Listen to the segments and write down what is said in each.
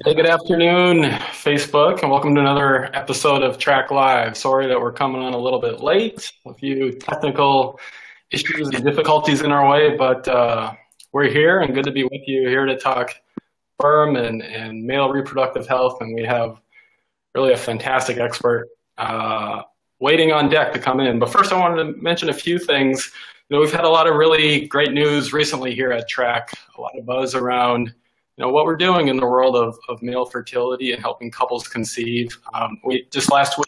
Hey, good afternoon, Facebook, and welcome to another episode of Trak Live. Sorry that we're coming on a little bit late, a few technical issues and difficulties in our way, but we're here and good to be with you here to talk sperm and male reproductive health. And we have really a fantastic expert waiting on deck to come in. But first, I wanted to mention a few things. We've had a lot of really great news recently here at Trak, a lot of buzz around what we're doing in the world of male fertility and helping couples conceive. We just last week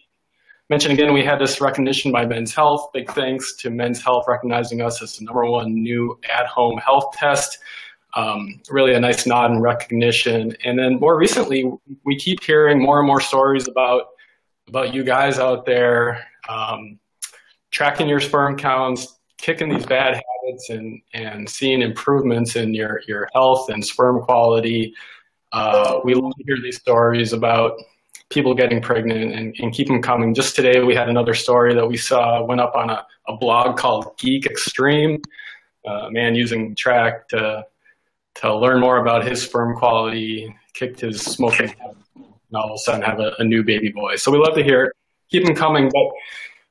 mentioned again, we had this recognition by Men's Health. Big thanks to Men's Health recognizing us as the #1 new at-home health test. Really a nice nod and recognition. And then more recently, we keep hearing more and more stories about you guys out there tracking your sperm counts, kicking these bad habits and seeing improvements in your health and sperm quality. We love to hear these stories about people getting pregnant and keep them coming. Just today we had another story that we saw went up on a blog called Geek Extreme. A man using Trak to learn more about his sperm quality, kicked his smoking habit, and all of a sudden have a new baby boy. So we love to hear it. Keep them coming. But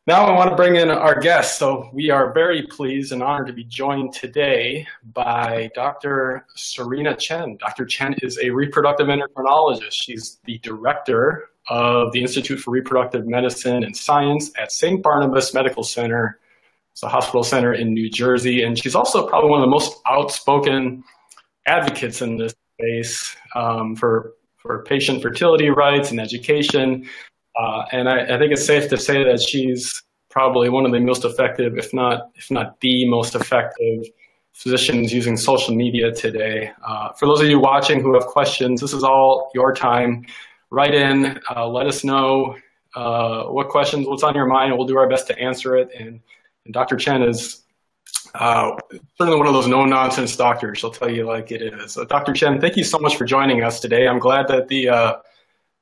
now I want to bring in our guest. So we are very pleased and honored to be joined today by Dr. Serena Chen. Dr. Chen is a reproductive endocrinologist. She's the director of the Institute for Reproductive Medicine and Science at St. Barnabas Medical Center. It's a hospital center in New Jersey. And she's also probably one of the most outspoken advocates in this space for patient fertility rights and education. And I think it's safe to say that she's probably one of the most effective, if not the most effective physicians using social media today. For those of you watching who have questions, this is all your time. Write in, let us know what's on your mind, and we'll do our best to answer it. And Dr. Chen is certainly one of those no-nonsense doctors. She'll tell you like it is. So Dr. Chen, thank you so much for joining us today. I'm glad that the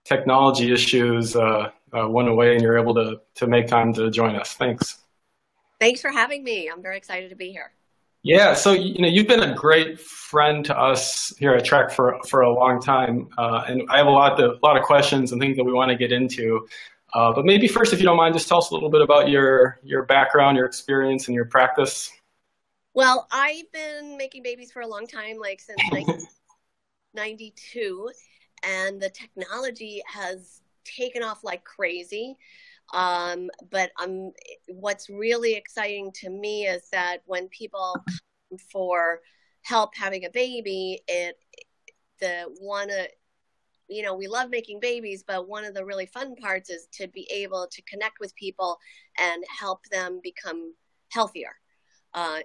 technology issues went away and you're able to make time to join us. Thanks. Thanks for having me. I'm very excited to be here. Yeah, so you've been a great friend to us here at Trak for a long time, and I have a lot of questions and things that we want to get into. But maybe first, if you don't mind, just tell us a little bit about your background, your experience, and your practice. Well, I've been making babies for a long time, like since 1992, and the technology has taken off like crazy. But what's really exciting to me is that when people come for help having a baby, we love making babies, but one of the really fun parts is to be able to connect with people and help them become healthier.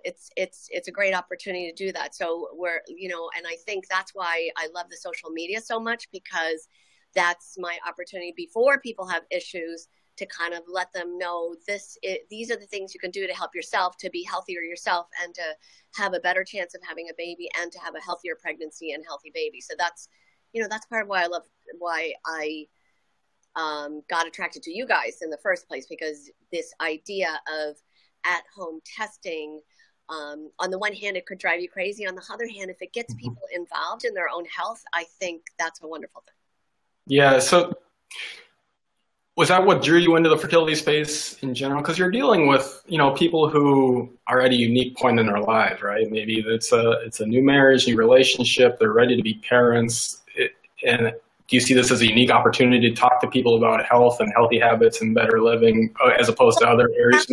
It's a great opportunity to do that. So and I think that's why I love the social media so much, because that's my opportunity before people have issues to kind of let them know these are the things you can do to help yourself, to be healthier yourself, and to have a better chance of having a baby and to have a healthier pregnancy and healthy baby. So that's part of why I got attracted to you guys in the first place, because this idea of at-home testing, on the one hand, it could drive you crazy. On the other hand, if it gets people involved in their own health, I think that's a wonderful thing. Yeah, so was that what drew you into the fertility space in general? Because you're dealing with, people who are at a unique point in their lives, right? Maybe it's a new marriage, new relationship, they're ready to be parents. And do you see this as a unique opportunity to talk to people about health and healthy habits and better living as opposed to other areas?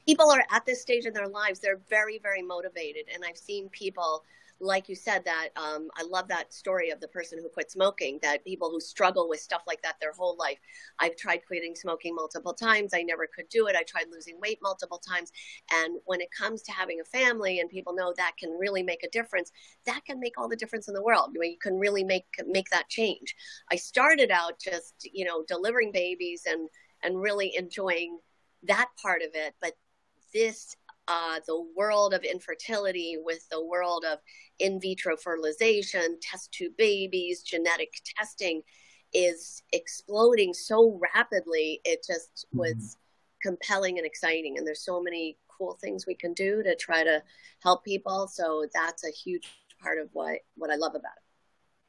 People are at this stage in their lives, they're very, very motivated. And I've seen people, like you said, that I love that story of the person who quit smoking, that people who struggle with stuff like that their whole life. I've tried quitting smoking multiple times. I never could do it. I tried losing weight multiple times. And when it comes to having a family and people know that can really make a difference, that can make all the difference in the world. You can really make that change. I started out just, delivering babies and really enjoying that part of it. But the world of infertility, with the world of in vitro fertilization, test tube babies, genetic testing is exploding so rapidly. It just was compelling and exciting. And there's so many cool things we can do to try to help people. So that's a huge part of what I love about it.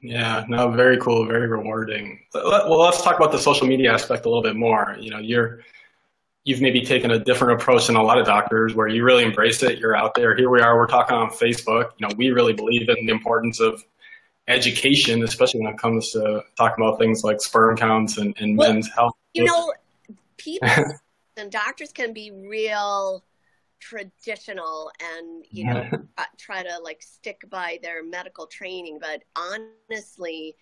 Yeah, no, very cool, very rewarding. Well, let's talk about the social media aspect a little bit more. You've maybe taken a different approach than a lot of doctors where you really embrace it. You're out there. Here we are, we're talking on Facebook. We really believe in the importance of education, especially when it comes to talking about things like sperm counts and Well, men's health. People and doctors can be real traditional and try to like stick by their medical training, but honestly,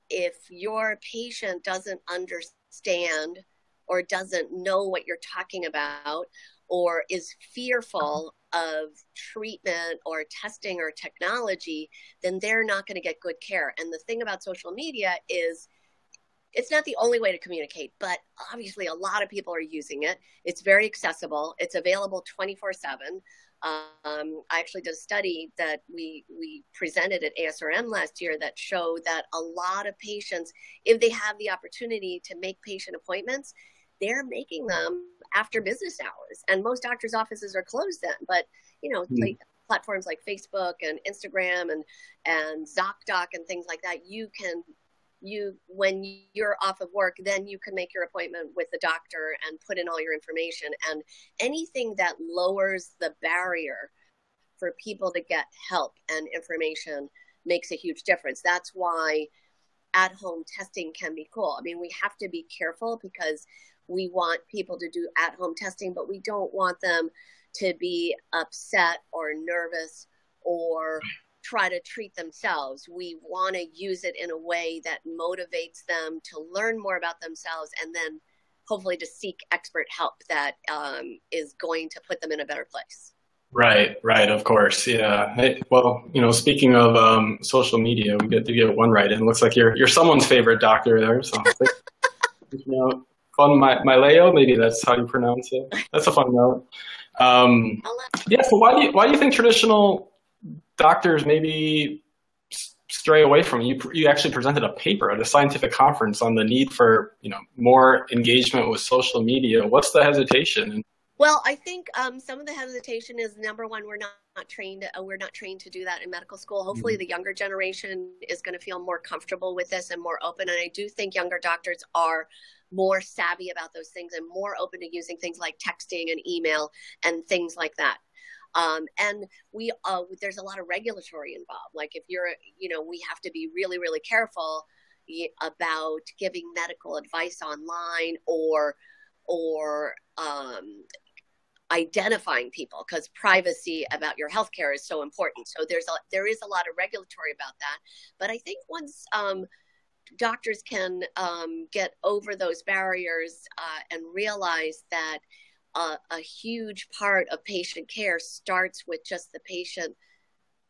if your patient doesn't understand or doesn't know what you're talking about or is fearful of treatment or testing or technology, then they're not going to get good care. And the thing about social media is it's not the only way to communicate, but obviously a lot of people are using it. It's very accessible. It's available 24/7. I actually did a study that we presented at ASRM last year that showed that a lot of patients, if they have the opportunity to make patient appointments, they're making them after business hours. And most doctors' offices are closed then. But, like platforms like Facebook and Instagram and ZocDoc and things like that, when you're off of work, then you can make your appointment with the doctor and put in all your information. And anything that lowers the barrier for people to get help and information makes a huge difference. That's why at-home testing can be cool. I mean, we have to be careful because we want people to do at-home testing, but we don't want them to be upset or nervous or try to treat themselves. We want to use it in a way that motivates them to learn more about themselves and then hopefully to seek expert help that is going to put them in a better place. Right, of course. Yeah. Hey, well, speaking of social media, we get to get one right in. Looks like you're someone's favorite doctor there. So, fun Leo, maybe that's how you pronounce it. That's a fun note. Yeah. So why do you think traditional doctors maybe stray away from it? You actually presented a paper at a scientific conference on the need for more engagement with social media. What's the hesitation? Well, I think some of the hesitation is, number one, we're not trained to do that in medical school. Hopefully the younger generation is going to feel more comfortable with this and more open. And I do think younger doctors are more savvy about those things and more open to using things like texting and email and things like that. And there's a lot of regulatory involved. Like if we have to be really, really careful about giving medical advice online or identifying people, because privacy about your healthcare is so important. So there is a lot of regulatory about that. But I think once doctors can get over those barriers and realize that a huge part of patient care starts with just the patient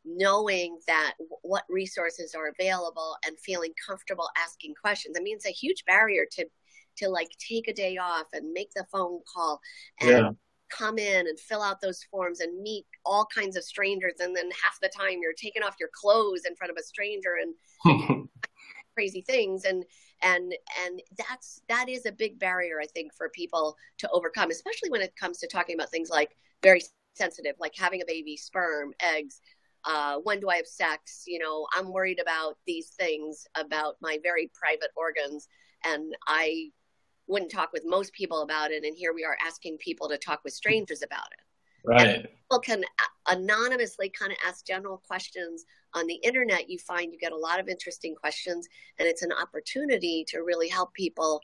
knowing that what resources are available and feeling comfortable asking questions. I mean, it's a huge barrier to like take a day off and make the phone call and come in and fill out those forms and meet all kinds of strangers. And then half the time you're taking off your clothes in front of a stranger and crazy things. And that is a big barrier, I think, for people to overcome, especially when it comes to talking about things like very sensitive, like having a baby, sperm, eggs, when do I have sex? I'm worried about these things, about my very private organs, and I wouldn't talk with most people about it. And here we are asking people to talk with strangers about it. Right. And people can anonymously kind of ask general questions on the internet. You find you get a lot of interesting questions, and it's an opportunity to really help people,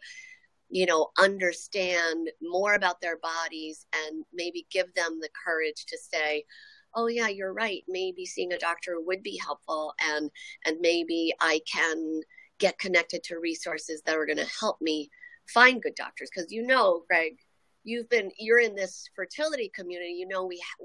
understand more about their bodies and maybe give them the courage to say, oh yeah, you're right. Maybe seeing a doctor would be helpful, and maybe I can get connected to resources that are going to help me find good doctors. Because Greg, you're in this fertility community.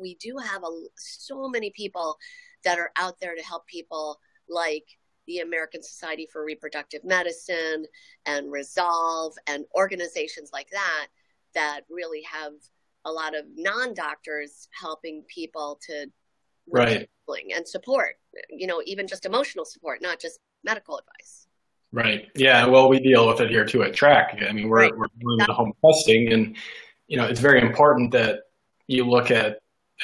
We do have so many people that are out there to help people, like the American Society for Reproductive Medicine and Resolve and organizations like that really have a lot of non-doctors helping people to right and support, even just emotional support, not just medical advice. Right. Yeah. Well, we deal with it here too at Trak. I mean, we're doing the home testing, and it's very important that you look at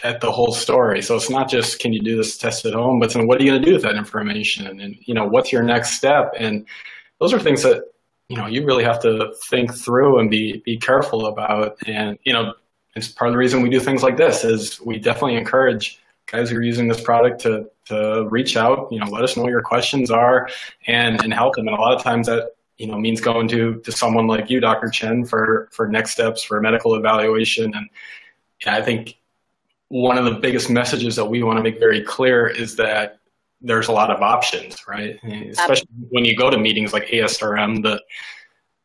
at the whole story. So it's not just, can you do this test at home, but then what are you going to do with that information? And, you know, what's your next step? And those are things that, you know, you really have to think through and be careful about. And, you know, it's part of the reason we do things like this is we definitely encourage guys who are using this product to reach out, you know, let us know what your questions are and help them. And a lot of times that, you know, means going to someone like you, Dr. Chen, for next steps, for medical evaluation. And yeah, I think one of the biggest messages that we want to make very clear is that there's a lot of options, right? Especially when you go to meetings like ASRM,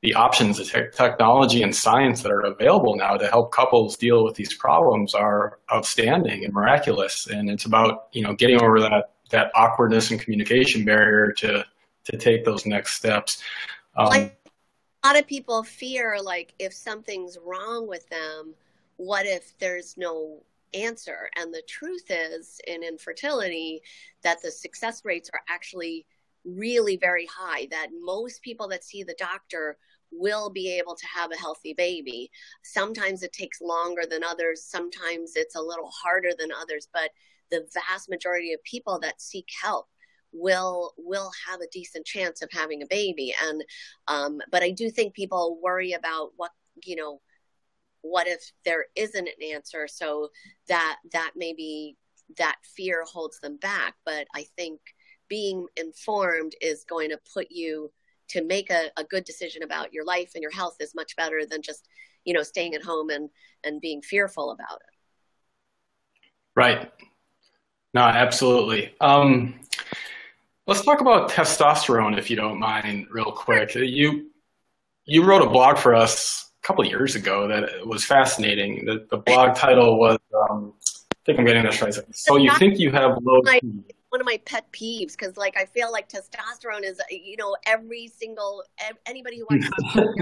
the options, the technology and science that are available now to help couples deal with these problems are outstanding and miraculous. And it's about, you know, getting over that awkwardness and communication barrier to take those next steps. Like a lot of people fear, like, if something's wrong with them, what if there's no answer? And the truth is, in infertility, that the success rates are actually really very high, that most people that see the doctor will be able to have a healthy baby. Sometimes it takes longer than others. Sometimes it's a little harder than others, but the vast majority of people that seek help will have a decent chance of having a baby. And but I do think people worry about what if there isn't an answer, so that maybe that fear holds them back. But I think being informed is going to put you to make a good decision about your life and your health is much better than just, you know, staying at home and being fearful about it. Right. No, absolutely. Let's talk about testosterone, if you don't mind, real quick. You wrote a blog for us a couple of years ago that was fascinating. The blog title was, I think I'm getting this right. So you think you have low T. One of my pet peeves, because like I feel like testosterone is, you know, anybody who watches all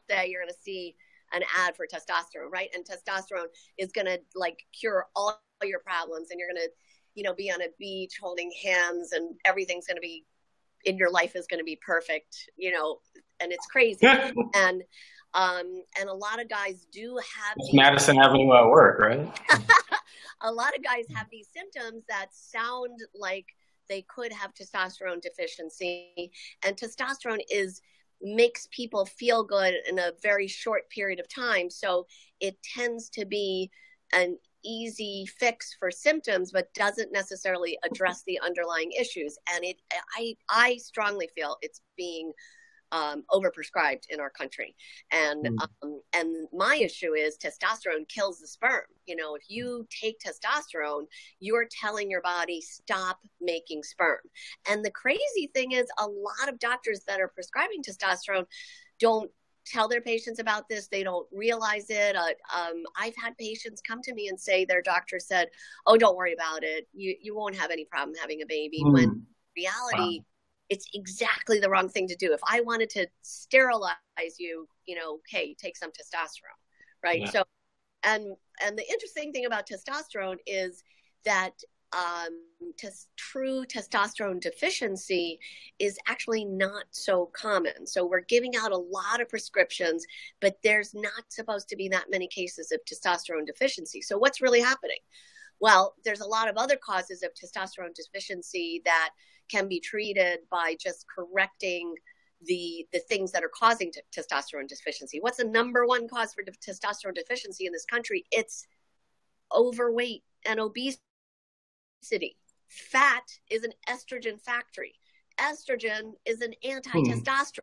day, you're going to see an ad for testosterone, right? And testosterone is going to like cure all your problems, and you're going to, you know, be on a beach holding hands, and everything's going to be in your life is going to be perfect, you know, and it's crazy. And a lot of guys do have Madison Avenue at work, right? A lot of guys have these symptoms that sound like they could have testosterone deficiency, and testosterone makes people feel good in a very short period of time. So it tends to be an easy fix for symptoms, but doesn't necessarily address the underlying issues. And I strongly feel it's being overprescribed in our country. And my issue is testosterone kills the sperm. You know, if you take testosterone, you're telling your body, stop making sperm. And the crazy thing is, a lot of doctors that are prescribing testosterone don't tell their patients about this. They don't realize it. I've had patients come to me and say their doctor said, oh, don't worry about it. You won't have any problem having a baby. When in reality, it's exactly the wrong thing to do. If I wanted to sterilize you, you know, hey, take some testosterone, right? Yeah. So, and the interesting thing about testosterone is that true testosterone deficiency is actually not so common. So we're giving out a lot of prescriptions, but there's not supposed to be that many cases of testosterone deficiency. So what's really happening? Well, there's a lot of other causes of testosterone deficiency that can be treated by just correcting the things that are causing testosterone deficiency. What's the number one cause for testosterone deficiency in this country? It's overweight and obesity. Fat is an estrogen factory. Estrogen is an anti-testosterone.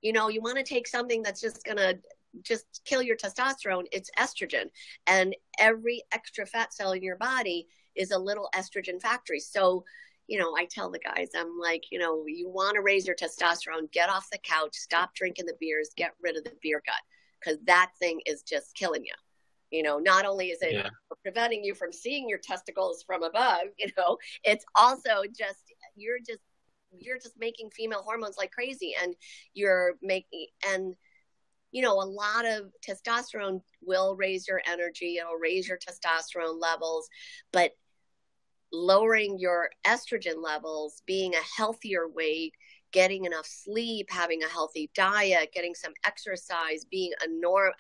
You know, you want to take something that's just going to just kill your testosterone, it's estrogen. And every extra fat cell in your body is a little estrogen factory. So, you know, I tell the guys, I'm like, you know, you want to raise your testosterone, get off the couch, stop drinking the beers, get rid of the beer gut, because that thing is just killing you. You know, not only is it preventing you from seeing your testicles from above, you know, it's also just, you're just making female hormones like crazy, and you know, a lot of testosterone will raise your energy, it'll raise your testosterone levels, but lowering your estrogen levels, being a healthier weight, getting enough sleep, having a healthy diet, getting some exercise,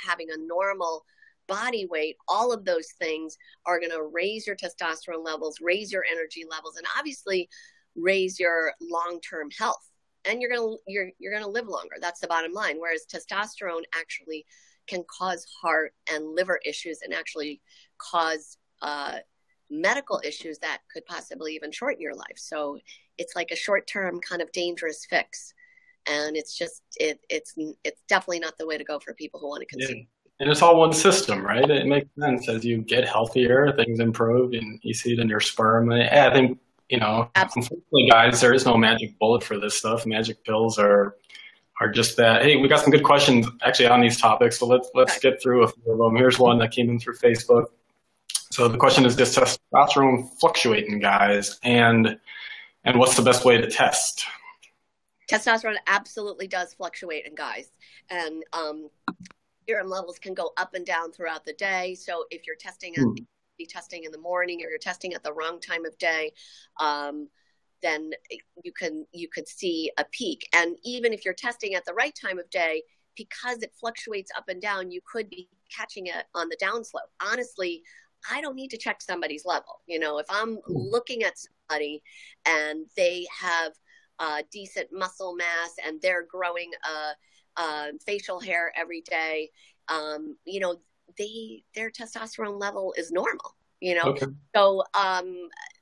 having a normal body weight, all of those things are going to raise your testosterone levels, raise your energy levels, and obviously raise your long-term health. And you're going to live longer. That's the bottom line. Whereas testosterone actually can cause heart and liver issues and actually cause medical issues that could possibly even shorten your life. So it's like a short-term kind of dangerous fix. And it's just, it's definitely not the way to go for people who want to conceive. Yeah. And it's all one system, right? It makes sense. As you get healthier, things improve, and you see it in your sperm. I think, unfortunately, guys, there is no magic bullet for this stuff. Magic pills are just that. Hey, we got some good questions actually on these topics, so let's get through a few of them. Here's one that came in through Facebook. So the question is, does testosterone fluctuate in guys, and what's the best way to test? Testosterone absolutely does fluctuate in guys, and serum levels can go up and down throughout the day. So if you're testing in the morning, or you're testing at the wrong time of day, then you could see a peak. And even if you're testing at the right time of day, because it fluctuates up and down, you could be catching it on the downslope. Honestly, I don't need to check somebody's level. If I'm looking at somebody and they have decent muscle mass and they're growing facial hair every day, their testosterone level is normal, Okay. So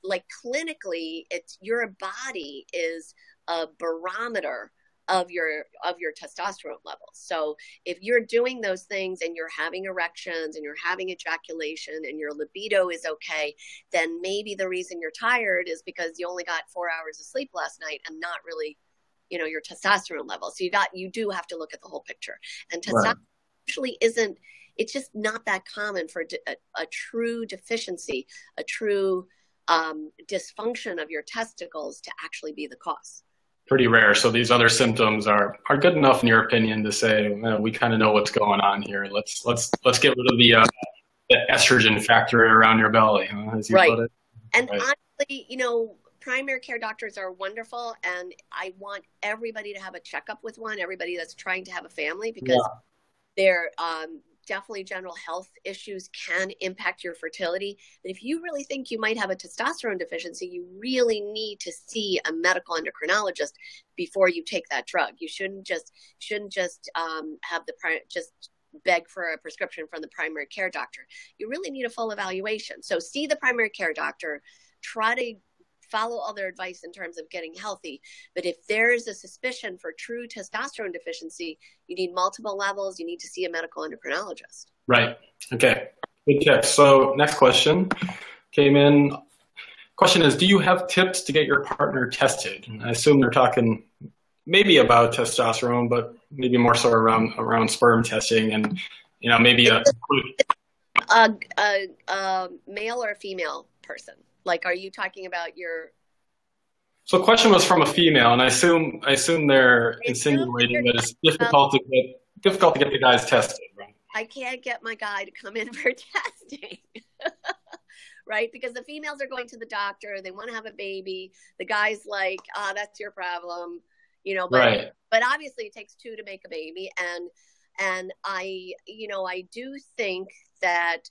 like clinically, it's your body is a barometer of your testosterone levels. So if you're doing those things and you're having erections and you're having ejaculation and your libido is okay, then maybe the reason you're tired is because you only got 4 hours of sleep last night and not really, your testosterone level. So you do have to look at the whole picture. And testosterone actually it's just not that common for a true deficiency, a true dysfunction of your testicles to actually be the cause. Pretty rare. So these other symptoms are good enough, in your opinion, to say we kind of know what's going on here. Let's get rid of the estrogen factory around your belly, as you put it. And honestly, primary care doctors are wonderful, and I want everybody to have a checkup with one. Everybody that's trying to have a family, because they're definitely general health issues can impact your fertility. But if you really think you might have a testosterone deficiency, you really need to see a medical endocrinologist before you take that drug. You shouldn't just just beg for a prescription from the primary care doctor. You really need a full evaluation. So see the primary care doctor, try to follow all their advice in terms of getting healthy. But if there's a suspicion for true testosterone deficiency, you need multiple levels. You need to see a medical endocrinologist. Right. Okay. Good tip. So next question came in. Question is, do you have tips to get your partner tested? I assume they're talking maybe about testosterone, but maybe more so around sperm testing, and maybe a male or a female person. Like, are you talking about your? So the question was from a female, and I assume they're insinuating that it's difficult to get the guys tested, right? I can't get my guy to come in for testing, right? Because the females are going to the doctor, they want to have a baby. The guy's like, that's your problem, But obviously it takes two to make a baby, and I do think that.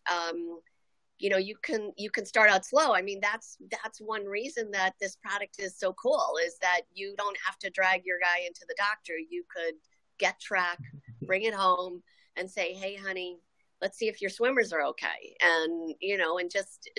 You can start out slow. I mean, that's one reason that this product is so cool, is that you don't have to drag your guy into the doctor. You could get Trak, bring it home, and say, hey, honey, let's see if your swimmers are okay. And, and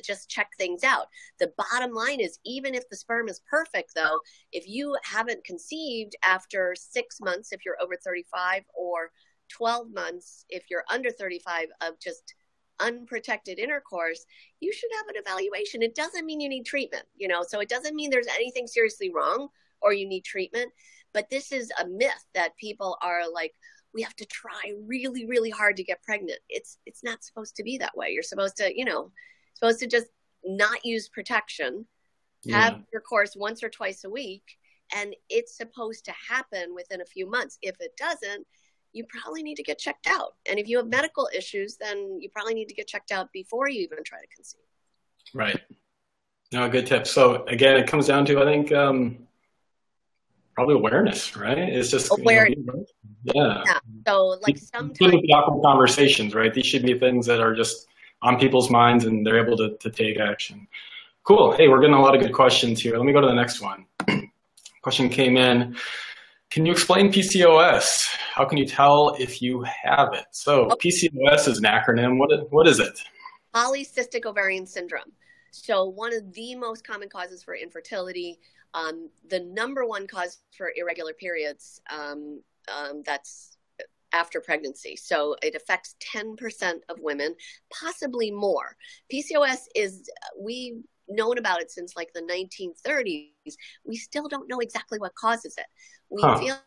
just check things out. The bottom line is, even if the sperm is perfect, though, if you haven't conceived after 6 months, if you're over 35, or 12 months, if you're under 35, of just unprotected intercourse, you should have an evaluation. It doesn't mean you need treatment, so it doesn't mean there's anything seriously wrong or you need treatment. But this is a myth that people are like, we have to try really, really hard to get pregnant. It's not supposed to be that way. You're supposed to just not use protection, have intercourse once or twice a week, and it's supposed to happen within a few months. If it doesn't, you probably need to get checked out. And if you have medical issues, then you probably need to get checked out before you even try to conceive. Right. No, good tip. So again, it comes down to, I think, Probably awareness, right? It's just, Awareness. yeah. Yeah. So like Good with sometimes, the awkward conversations, right? These should be things that are just on people's minds and they're able to take action. Cool. Hey, we're getting a lot of good questions here. Let me go to the next one. Question came in. Can you explain PCOS? How can you tell if you have it? So PCOS is an acronym. What is it? polycystic ovarian syndrome. So one of the most common causes for infertility, the number one cause for irregular periods, that's after pregnancy. So it affects 10% of women, possibly more. PCOS is, we've known about it since like the 1930s. We still don't know exactly what causes it. We feel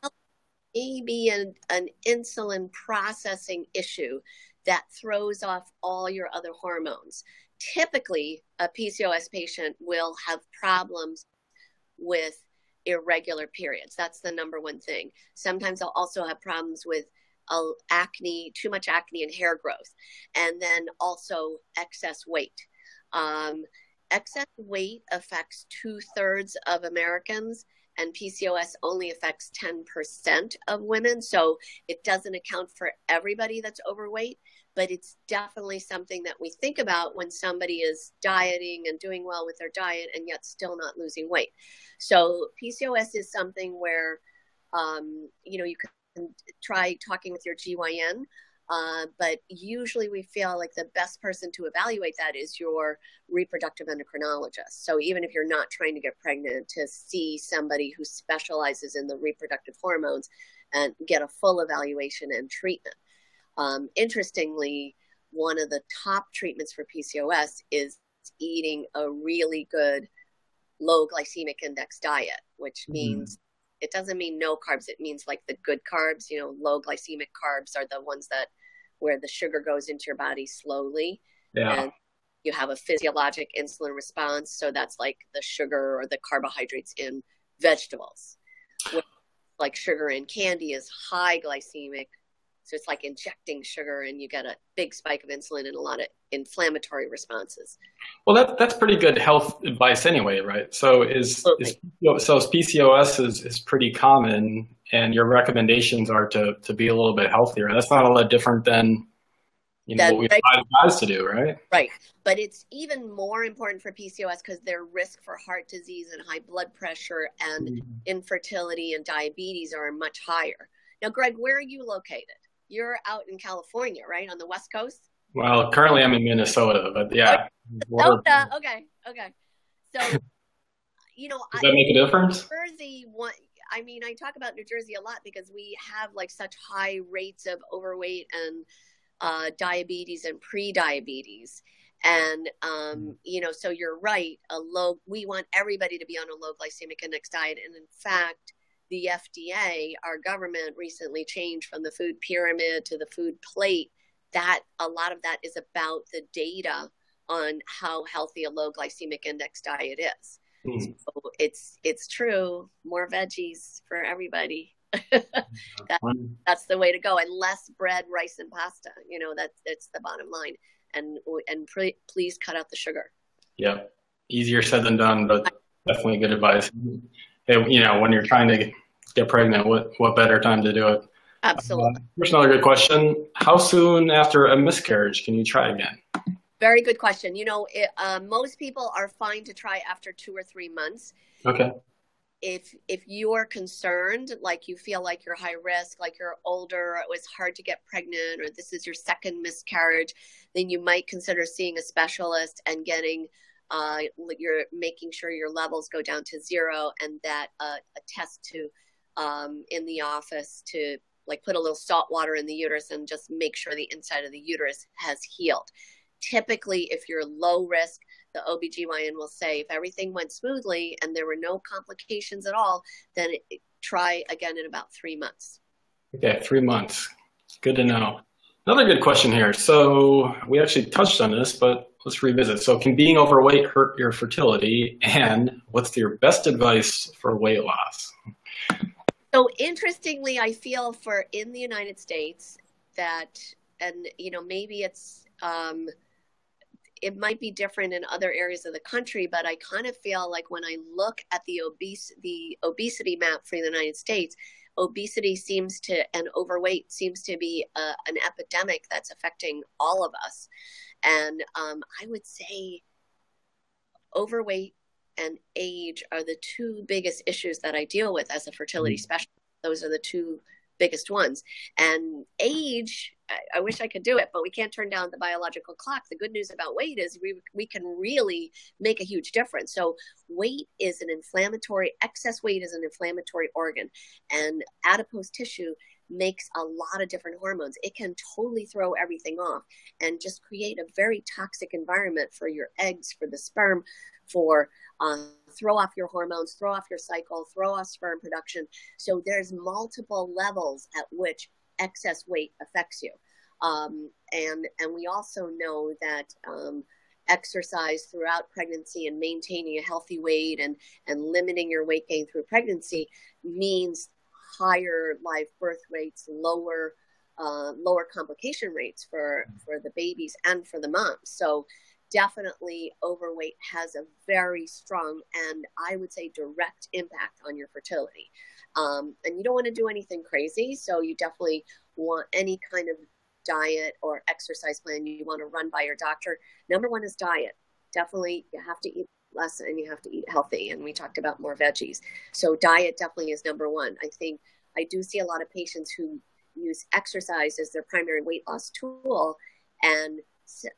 maybe an insulin processing issue that throws off all your other hormones. Typically, a PCOS patient will have problems with irregular periods. That's the number one thing. Sometimes they'll also have problems with acne, too much acne and hair growth, and then also excess weight. Excess weight affects 2/3 of Americans, and PCOS only affects 10% of women. So it doesn't account for everybody that's overweight, but it's definitely something that we think about when somebody is dieting and doing well with their diet and yet still not losing weight. So PCOS is something where, you can try talking with your GYN. But usually we feel like the best person to evaluate that is your reproductive endocrinologist. So even if you're not trying to get pregnant, to see somebody who specializes in the reproductive hormones and get a full evaluation and treatment. Interestingly, one of the top treatments for PCOS is eating a really good low glycemic index diet, which means it doesn't mean no carbs. It means like the good carbs. Low glycemic carbs are the ones that where the sugar goes into your body slowly. Yeah. And you have a physiologic insulin response. So that's like the sugar or the carbohydrates in vegetables. Like sugar in candy is high glycemic. So it's like injecting sugar and you get a big spike of insulin and a lot of inflammatory responses. Well, that's pretty good health advice anyway, right? So PCOS is pretty common, and your recommendations are to be a little bit healthier. That's not a lot different than what we advise to do, right? Right. But it's even more important for PCOS because their risk for heart disease and high blood pressure and infertility and diabetes are much higher. Now, Greg, where are you located? You're out in California, right? On the West Coast? Well, currently I'm in Minnesota, but yeah. Minnesota. Okay. So, does that make a difference? Jersey, I talk about New Jersey a lot because we have like such high rates of overweight and diabetes and pre-diabetes. And, so you're right. We want everybody to be on a low glycemic index diet. And in fact, the FDA, our government, recently changed from the food pyramid to the food plate. That a lot of that is about the data on how healthy a low glycemic index diet is. So it's true. More veggies for everybody. That's the way to go. And less bread, rice, and pasta. That's the bottom line. And please cut out the sugar. Yeah. Easier said than done, but definitely good advice. Hey, when you're trying to get pregnant, what better time to do it? Absolutely. Here's another good question. How soon after a miscarriage can you try again? Very good question. Most people are fine to try after 2 or 3 months. Okay. If you're concerned, like you feel like you're high risk, like you're older, it was hard to get pregnant, or this is your second miscarriage, then you might consider seeing a specialist and getting you're making sure your levels go down to 0, and that a test to in the office to like put a little salt water in the uterus and just make sure the inside of the uterus has healed. Typically, if you're low risk, the OBGYN will say if everything went smoothly and there were no complications at all, then try again in about 3 months. Okay, 3 months. Good to know. Another good question here. So we actually touched on this, but let's revisit. So can being overweight hurt your fertility? And what's your best advice for weight loss? So interestingly, I feel in the United States that, and maybe it's it might be different in other areas of the country, but I kind of feel like when I look at the obesity map for the United States, obesity and overweight seems to be an epidemic that's affecting all of us. And I would say overweight and age are the two biggest issues that I deal with as a fertility specialist. Those are the two biggest ones. And age, I wish I could do it, but we can't turn down the biological clock. The good news about weight is we can really make a huge difference. So excess weight is an inflammatory organ, and adipose tissue makes a lot of different hormones. It can totally throw everything off and just create a very toxic environment for your eggs, for the sperm, for throw off your hormones, throw off your cycle, throw off sperm production. So there's multiple levels at which excess weight affects you. And we also know that exercise throughout pregnancy and maintaining a healthy weight and limiting your weight gain through pregnancy means higher live birth rates, lower complication rates for the babies and for the moms. So definitely overweight has a very strong and I would say direct impact on your fertility. And you don't want to do anything crazy. So you definitely want any kind of diet or exercise plan you want to run by your doctor. Number one is diet. Definitely you have to eat less and you have to eat healthy. And we talked about more veggies. So diet definitely is number one. I think I do see a lot of patients who use exercise as their primary weight loss tool. And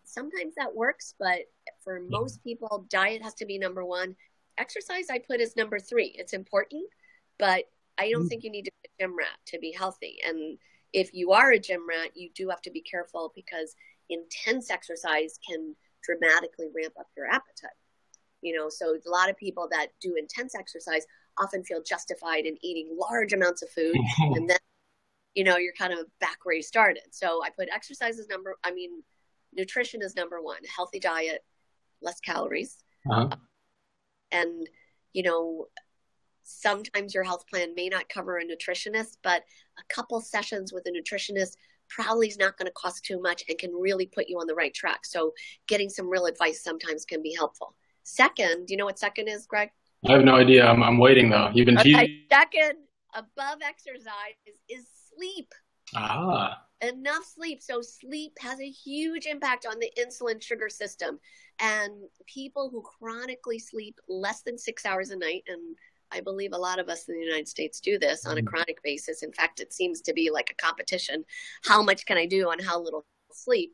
sometimes that works, but for most people, diet has to be number one. Exercise I put as number three. It's important, but I don't think you need to be a gym rat to be healthy. And if you are a gym rat, you do have to be careful because intense exercise can dramatically ramp up your appetite. So a lot of people that do intense exercise often feel justified in eating large amounts of food. And then, you're kind of back where you started. So I put exercise as nutrition is number one, healthy diet, less calories. And, sometimes your health plan may not cover a nutritionist, but a couple sessions with a nutritionist probably is not going to cost too much and can really put you on the right track. So getting some real advice sometimes can be helpful. Second, do you know what second is, Greg? I have no idea. I'm waiting though. You've been teasing. Second, above exercise is sleep. Enough sleep. So sleep has a huge impact on the insulin sugar system. And people who chronically sleep less than 6 hours a night, and I believe a lot of us in the United States do this on a chronic basis. In fact, it seems to be like a competition. How much can I do on how little sleep?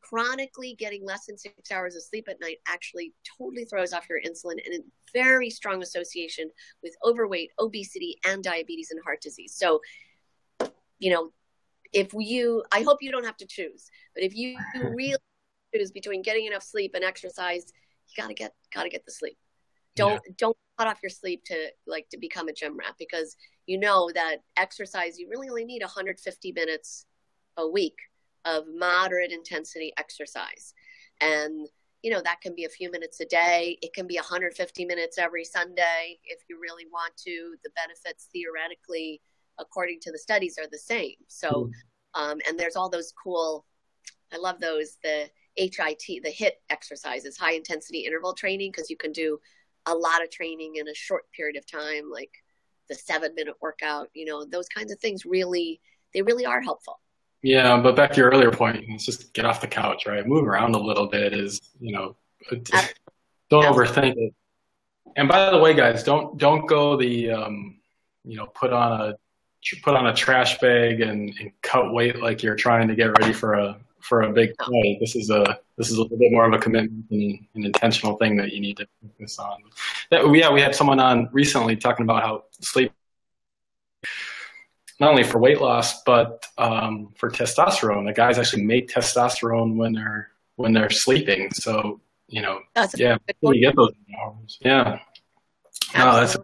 Chronically getting less than 6 hours of sleep at night actually totally throws off your insulin, and a very strong association with overweight, obesity, and diabetes and heart disease. So, I hope you don't have to choose, but if you really choose between getting enough sleep and exercise, you gotta get the sleep. Don't cut off your sleep to become a gym rat, because that exercise, you really only need 150 minutes a week of moderate intensity exercise. And, that can be a few minutes a day. It can be 150 minutes every Sunday if you really want to. The benefits theoretically, according to the studies, are the same. So, and there's all those cool, I love those, the HIT, the HIT exercises, high intensity interval training, because you can do a lot of training in a short period of time, like the 7-minute workout, those kinds of things they really are helpful. Yeah, but back to your earlier point, it's just get off the couch, right? Move around a little bit is, don't overthink it. And by the way, guys, don't go the, put on a trash bag and cut weight like you're trying to get ready for a big fight. This is a little bit more of a commitment and an intentional thing that you need to focus on. We had someone on recently talking about how sleep, not only for weight loss, but for testosterone. The guys actually make testosterone when they're sleeping. So, you get those hours. Yeah. No, that's a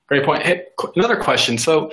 great point. Hey, another question. So,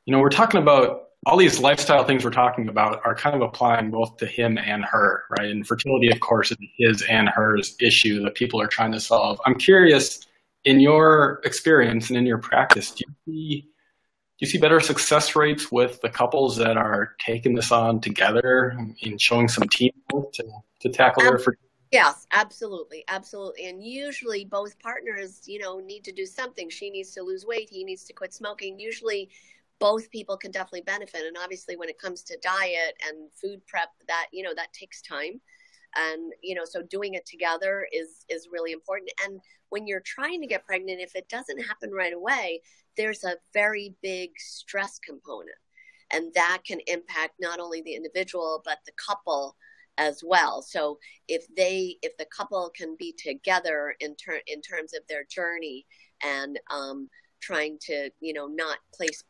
we're talking about all these lifestyle things we're talking about are kind of applying both to him and her, right? And fertility, of course, is his and hers issue that people are trying to solve. I'm curious, in your experience and in your practice, do you see better success rates with the couples that are taking this on together and showing some teamwork to tackle their fertility Yes, absolutely, absolutely. And usually both partners, need to do something. She needs to lose weight, he needs to quit smoking. Usually both people can definitely benefit. And obviously when it comes to diet and food prep, that takes time. And, so doing it together is really important. And when you're trying to get pregnant, if it doesn't happen right away, there's a very big stress component. And that can impact not only the individual, but the couple as well. So if the couple can be together in terms of their journey and trying to not place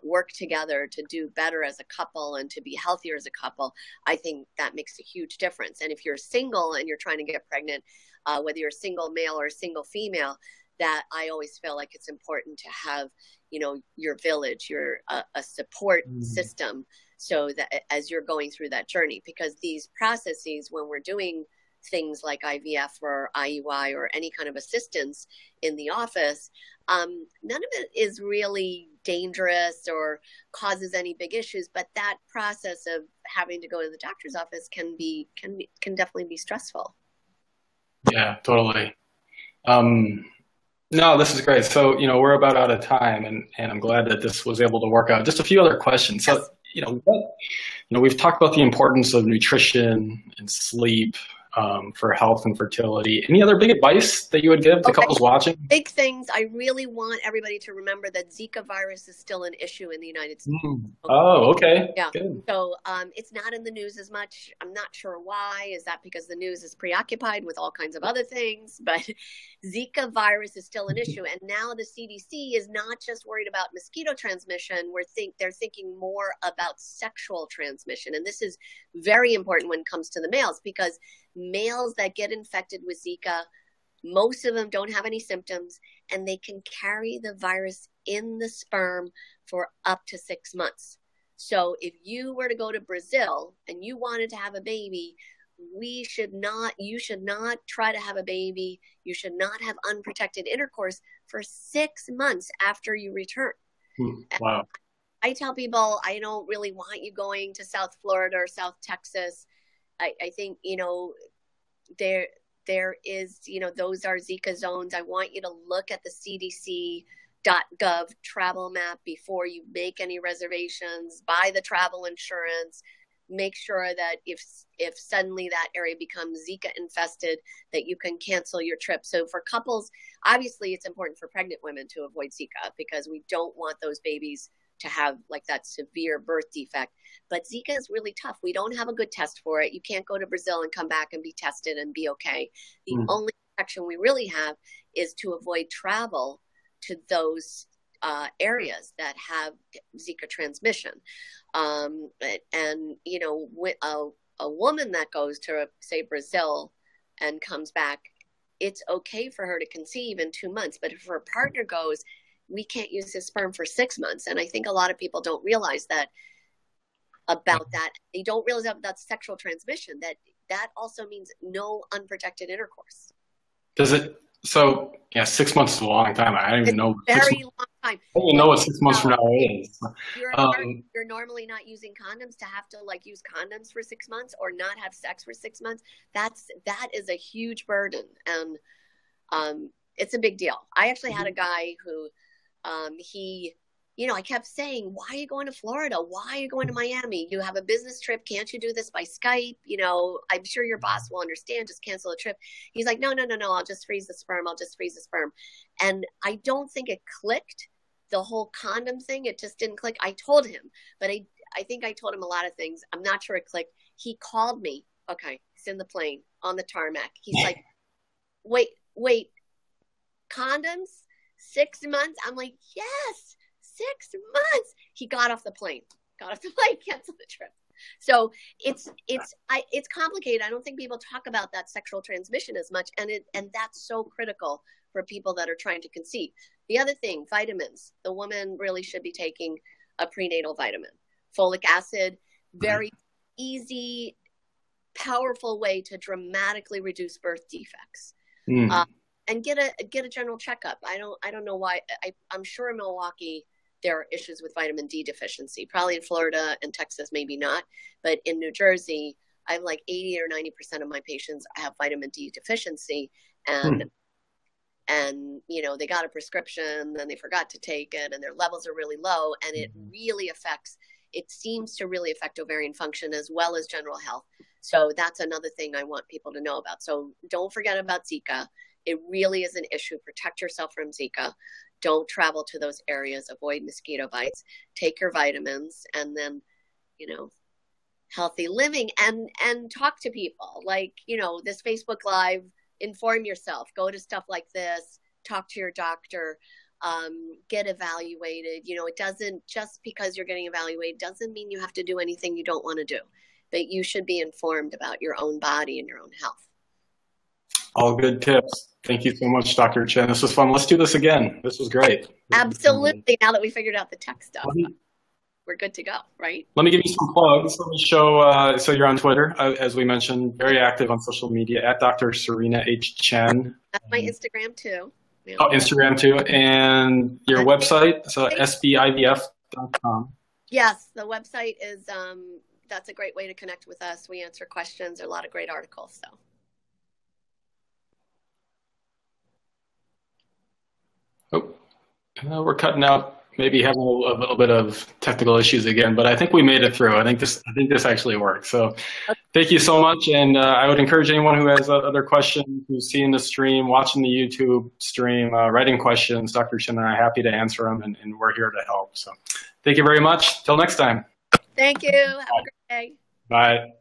work together to do better as a couple and to be healthier as a couple, I think that makes a huge difference. And if you're single and you're trying to get pregnant, whether you're a single male or a single female, that I always feel like it's important to have your village, a support system, so that as you're going through that journey, because these processes, when we're doing things like IVF or IUI or any kind of assistance in the office, none of it is really dangerous or causes any big issues. But that process of having to go to the doctor's office can definitely be stressful. Yeah, totally. No, this is great. So, we're about out of time, and I'm glad that this was able to work out. Just a few other questions. So, we've talked about the importance of nutrition and sleep for health and fertility. Any other big advice that you would give to couples watching? Big things. I really want everybody to remember that Zika virus is still an issue in the United States. Oh, okay. Yeah. Good. So it's not in the news as much. I'm not sure why. Is that because the news is preoccupied with all kinds of other things? But Zika virus is still an issue. And now the CDC is not just worried about mosquito transmission. They're thinking more about sexual transmission. And this is very important when it comes to the males, because males that get infected with Zika, most of them don't have any symptoms, and they can carry the virus in the sperm for up to 6 months. So if you were to go to Brazil and you wanted to have a baby, you should not try to have a baby. You should not have unprotected intercourse for 6 months after you return. Wow. I tell people, I don't really want you going to South Florida or South Texas. I think, there is, those are Zika zones. I want you to look at the CDC.gov travel map before you make any reservations, buy the travel insurance, make sure that if suddenly that area becomes Zika infested, that you can cancel your trip. So for couples, obviously it's important for pregnant women to avoid Zika, because we don't want those babies to have like that severe birth defect. But Zika is really tough. We don't have a good test for it. You can't go to Brazil and come back and be tested and be okay. The only protection we really have is to avoid travel to those areas that have Zika transmission. And, a woman that goes to, say, Brazil and comes back, it's okay for her to conceive in 2 months. But if her partner goes, we can't use his sperm for 6 months. And I think a lot of people don't realize that about that. They don't realize about sexual transmission, that also means no unprotected intercourse. Does it? So, 6 months is a long time. I don't even know. Very long time. I don't even know what 6 months from now is. You're normally not using condoms to have to use condoms for 6 months or not have sex for 6 months. That is a huge burden. And it's a big deal. I actually had a guy who, I kept saying, why are you going to Florida? Why are you going to Miami? You have a business trip. Can't you do this by Skype? I'm sure your boss will understand. Just cancel the trip. He's like, no. I'll just freeze the sperm. And I don't think it clicked, the whole condom thing. It just didn't click. I told him, but I think I told him a lot of things. I'm not sure it clicked. He called me. Okay. He's in the plane on the tarmac. He's like, wait, condoms? 6 months? I'm like, yes, 6 months. He got off the plane, canceled the trip. So it's complicated. I don't think people talk about that sexual transmission as much, and that's so critical for people that are trying to conceive. The other thing, vitamins. The woman really should be taking a prenatal vitamin. Folic acid, very easy, powerful way to dramatically reduce birth defects. And get a general checkup. I don't know why. I'm sure in Milwaukee there are issues with vitamin D deficiency. Probably in Florida and Texas, maybe not. But in New Jersey, I have like 80 or 90% of my patients have vitamin D deficiency, and you know, they got a prescription, then they forgot to take it, and their levels are really low, and it really affects, it seems to really affect ovarian function as well as general health. So that's another thing I want people to know about. So don't forget about Zika. It really is an issue. Protect yourself from Zika. Don't travel to those areas. Avoid mosquito bites. Take your vitamins, and then, you know, healthy living, and talk to people. Like, you know, this Facebook Live, inform yourself. Go to stuff like this. Talk to your doctor. Get evaluated. You know, it doesn't, just because you're getting evaluated doesn't mean you have to do anything you don't want to do. But you should be informed about your own body and your own health. All good tips. Thank you so much, Dr. Chen. This was fun. Let's do this again. This was great. Absolutely. Now that we figured out the tech stuff, we're good to go, right? Let me give you some plugs. Let me show, so you're on Twitter, as we mentioned, very active on social media, at Dr. Serena H. Chen. That's my Instagram too. Yeah. Oh, Instagram too. And your website, so sbivf.com. Yes, the website is, that's a great way to connect with us. We answer questions. There are a lot of great articles, so. Oh, we're cutting out. Maybe having a little bit of technical issues again, but I think we made it through. I think this actually worked. So, thank you so much. And I would encourage anyone who has other questions, who's seeing the stream, watching the YouTube stream, writing questions. Dr. Chen and I are happy to answer them, and we're here to help. So, thank you very much. Till next time. Thank you. Have a great day. Bye.